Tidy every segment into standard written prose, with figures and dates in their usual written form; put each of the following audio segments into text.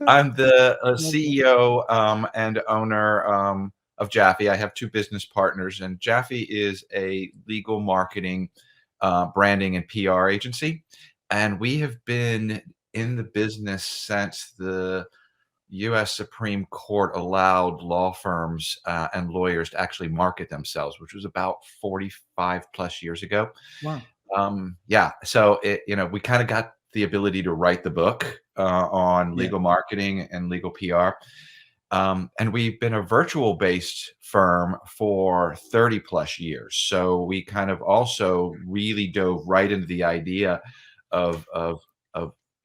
I'm the Love that. CEO and owner of Jaffe. I have two business partners, and Jaffe is a legal marketing, branding, and PR agency. And we have been in the business since the US Supreme Court allowed law firms and lawyers to actually market themselves, which was about 45 plus years ago. Wow. Yeah, so we kind of got the ability to write the book on Yeah. legal marketing and legal PR. And we've been a virtual based firm for 30 plus years. So we kind of also really dove right into the idea of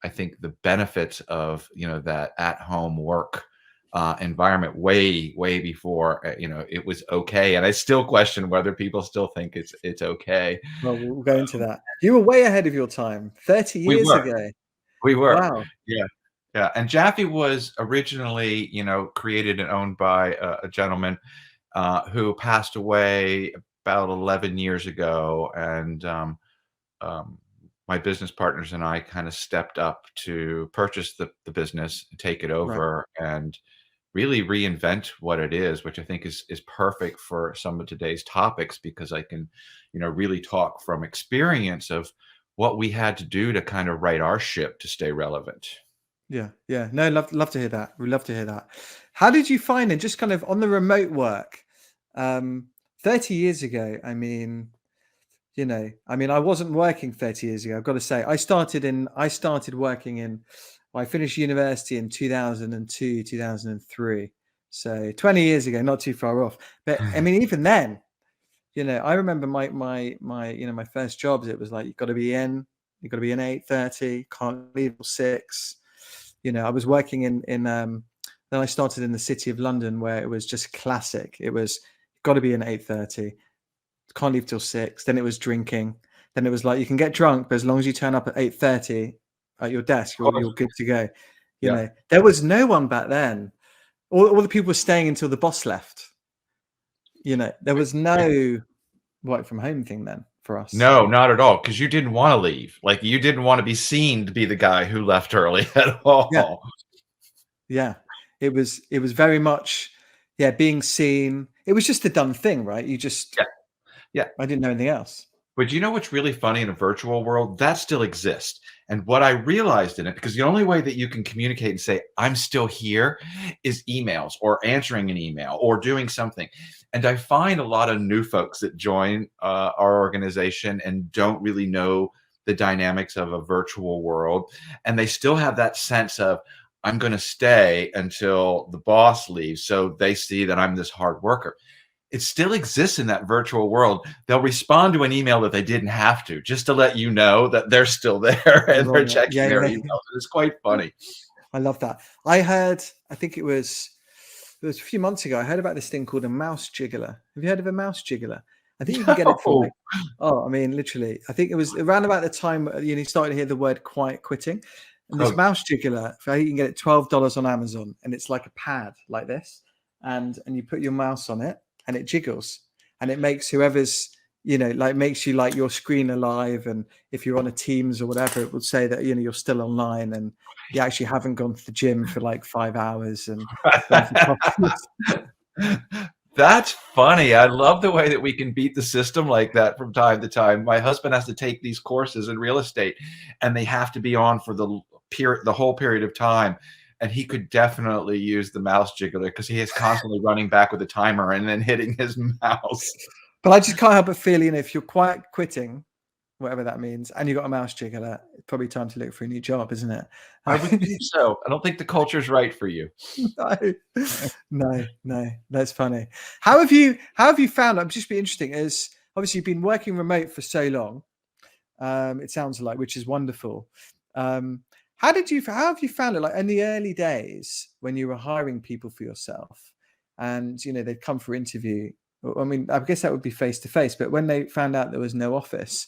I think the benefits of that at home work environment way before it was okay. And I still question whether people still think it's okay. Well, we'll go into that. You were way ahead of your time, 30 We years were. ago. We were. Wow. Yeah. Yeah. And Jaffe was originally, created and owned by a gentleman who passed away about 11 years ago. And um, my business partners and I kind of stepped up to purchase the business, take it Right. over, and really reinvent what it is, which I think is perfect for some of today's topics because I can, really talk from experience of what we had to do to kind of right our ship to stay relevant. Yeah. Yeah. No, love to hear that. We love to hear that. How did you find it just kind of on the remote work? Um, 30 years ago, I wasn't working 30 years ago. I've got to say, I started working I finished university in 2002, 2003. So 20 years ago, not too far off. But I mean, even then, I remember my first jobs. It was like, you've got to be in 8:30, can't leave till 6. I was working then I started in the city of London where it was just classic. It was got to be in 8:30, can't leave till 6. Then it was drinking. Then it was like, you can get drunk, but as long as you turn up at 8:30 at your desk, Of you're course. good to go. Yeah. There was no one back then. All the people were staying until the boss left. There was no work from home thing then for us. No, not at all. Because you didn't want to leave. Like you didn't want to be seen to be the guy who left early at Yeah. all. Yeah. It was very much, being seen. It was just a done thing, right? Yeah. Yeah. I didn't know anything else. But you know what's really funny in a virtual world? That still exists. And what I realized in it, because the only way that you can communicate and say, I'm still here, is emails or answering an email or doing something. And I find a lot of new folks that join our organization and don't really know the dynamics of a virtual world. And they still have that sense of, I'm going to stay until the boss leaves. So they see that I'm this hard worker. It still exists in that virtual world. They'll respond to an email that they didn't have to, just to let you know that they're still there and they're checking their emails. It's quite funny. I love that. I think it was a few months ago, I heard about this thing called a mouse jiggler. Have you heard of a mouse jiggler? I think you can get it for literally. I think it was around about the time you started to hear the word quiet quitting. And this mouse jiggler, you can get it $12 on Amazon, and it's like a pad like this, and you put your mouse on it, and it jiggles, and it makes whoever's, makes you like your screen alive. And if you're on a Teams or whatever, it will say that, you're still online and you actually haven't gone to the gym for like 5 hours. And that's funny. I love the way that we can beat the system like that from time to time. My husband has to take these courses in real estate, and they have to be on for the whole period of time. And he could definitely use the mouse jiggler because he is constantly running back with a timer and then hitting his mouse. But I just can't help but feel, if you're quiet quitting, whatever that means, and you've got a mouse jiggler, it's probably time to look for a new job, isn't it? I would think so. I don't think the culture's right for you. No, that's funny. How have you found? I'm just be interesting. As obviously you've been working remote for so long, it sounds like, which is wonderful. How have you found it? Like in the early days when you were hiring people for yourself, and they'd come for interview. I mean, I guess that would be face to face. But when they found out there was no office,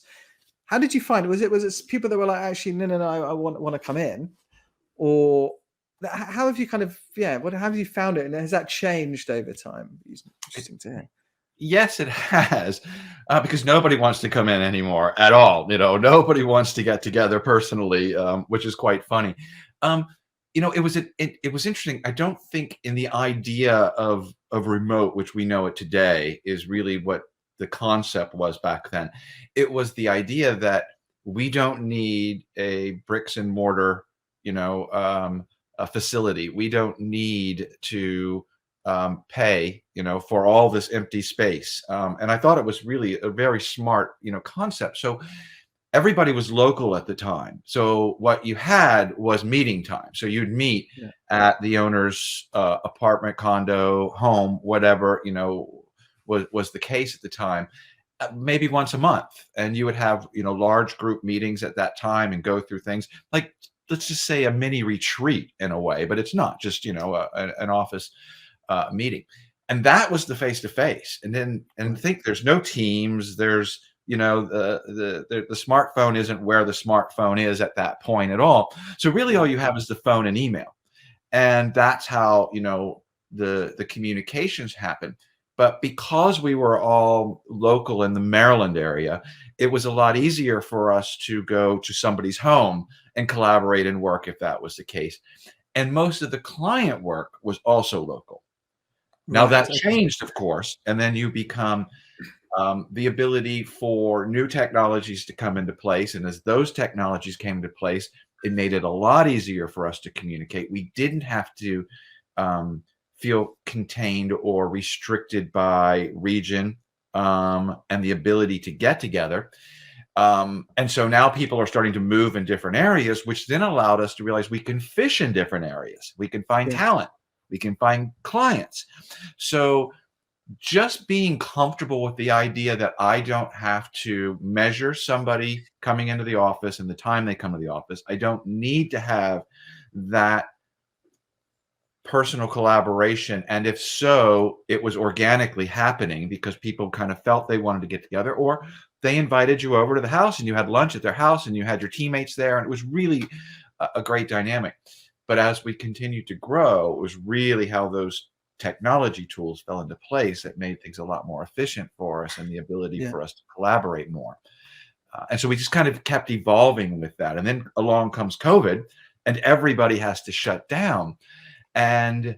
how did you find it? Was it people that were like, actually, no, I want to come in, or how have you kind of how have you found it, and has that changed over time? Interesting to hear. Yes, it has, because nobody wants to come in anymore at all. Nobody wants to get together personally, which is quite funny. it was interesting. I don't think in the idea of remote, which we know it today, is really what the concept was back then. It was the idea that we don't need a bricks and mortar, a facility. We don't need to pay, for all this empty space. And I thought it was really a very smart, concept. So everybody was local at the time. So what you had was meeting time. So you'd meet Yeah. at the owner's apartment, condo, home, whatever, was the case at the time, maybe once a month. And you would have, large group meetings at that time and go through things like, let's just say a mini retreat in a way, but it's not just, an office meeting. And that was the face to face. And think there's no Teams, there's, the smartphone isn't where the smartphone is at that point at all. So really all you have is the phone and email. And that's how, the communications happen. But because we were all local in the Maryland area, it was a lot easier for us to go to somebody's home and collaborate and work if that was the case. And most of the client work was also local. Now Right. that Okay. changed, of course, and then you become the ability for new technologies to come into place. And as those technologies came into place, it made it a lot easier for us to communicate. We didn't have to feel contained or restricted by region and the ability to get together. And so now people are starting to move in different areas, which then allowed us to realize we can fish in different areas. We can find Yes. talent. We can find clients. So just being comfortable with the idea that I don't have to measure somebody coming into the office and the time they come to the office. I don't need to have that personal collaboration. And if so, it was organically happening because people kind of felt they wanted to get together, or they invited you over to the house and you had lunch at their house and you had your teammates there. And it was really a great dynamic. But as we continued to grow, it was really how those technology tools fell into place that made things a lot more efficient for us and the ability Yeah. for us to collaborate more. And so we just kind of kept evolving with that. And then along comes COVID, and everybody has to shut down. And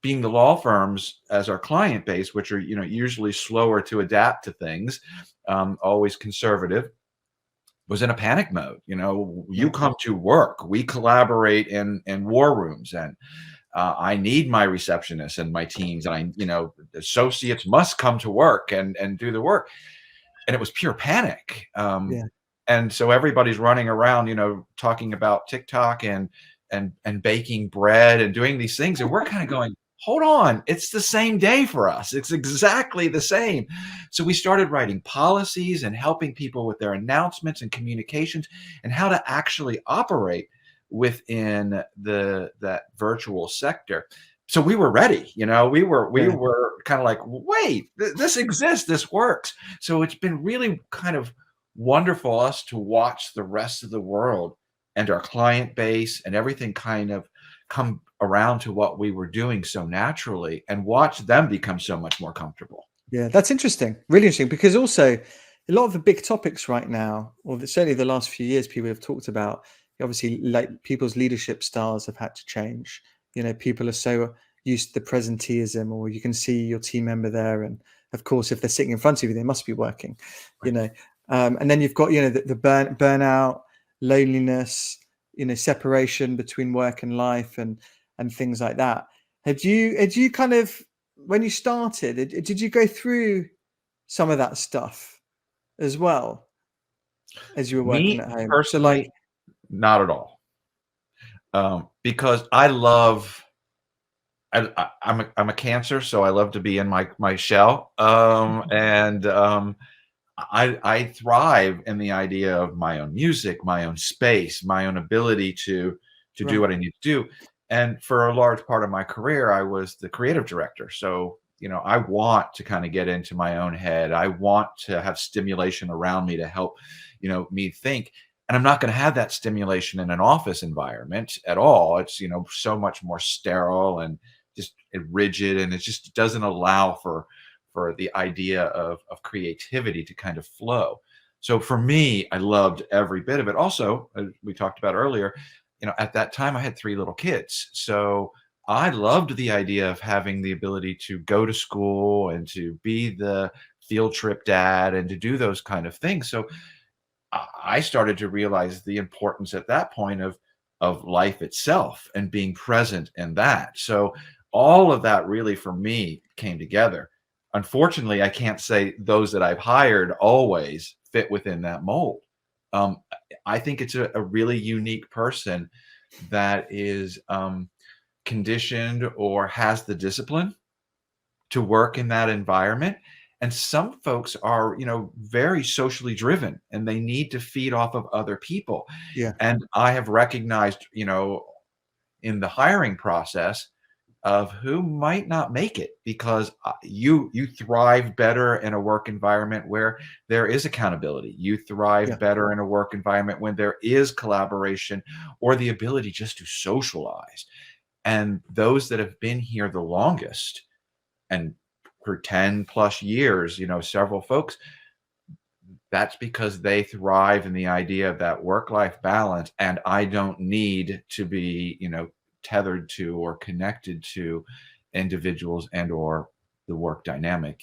being the law firms as our client base, which are usually slower to adapt to things, always conservative, was in a panic mode. You Yeah. come to work, we collaborate in war rooms, and I need my receptionists and my teams, and associates must come to work and do the work. And it was pure panic. Yeah. And so everybody's running around, talking about TikTok and baking bread and doing these things, and we're kind of going, hold on, it's the same day for us. It's exactly the same. So we started writing policies and helping people with their announcements and communications and how to actually operate within that virtual sector. So we were ready, we Yeah. were kind of like, wait, this exists, this works. So it's been really kind of wonderful us to watch the rest of the world and our client base and everything kind of come around to what we were doing so naturally and watch them become so much more comfortable. Yeah, that's interesting. Really interesting, because also a lot of the big topics right now, or certainly the last few years, people have talked about, obviously, like people's leadership styles have had to change. People are so used to the presenteeism, or you can see your team member there, and of course, if they're sitting in front of you, they must be working. Right. And then you've got the burnout, loneliness, separation between work and life, and things like that. Had you kind of, when you started, did you go through some of that stuff as well as you were working Me at home? So like, personally, not at all. Because I love I'm a Cancer, so I love to be in my shell. And I thrive in the idea of my own music, my own space, my own ability to do right, what I need to do. And for a large part of my career, I was the creative director. So, I want to kind of get into my own head. I want to have stimulation around me to help, me think. And I'm not going to have that stimulation in an office environment at all. It's, so much more sterile and just rigid, and it just doesn't allow for the idea of creativity to kind of flow. So for me, I loved every bit of it. Also, as we talked about earlier, at that time I had 3 little kids. So I loved the idea of having the ability to go to school and to be the field trip dad and to do those kind of things. So I started to realize the importance at that point of life itself and being present in that. So all of that really for me came together. Unfortunately, I can't say those that I've hired always fit within that mold. Um, I think it's a really unique person that is conditioned or has the discipline to work in that environment. And some folks are, very socially driven and they need to feed off of other people. Yeah. And I have recognized, in the hiring process of who might not make it because you thrive better in a work environment where there is accountability. You thrive Yeah. better in a work environment when there is collaboration or the ability just to socialize. And those that have been here the longest and for 10 plus years, several folks, that's because they thrive in the idea of that work-life balance, and I don't need to be, tethered to or connected to individuals and or the work dynamic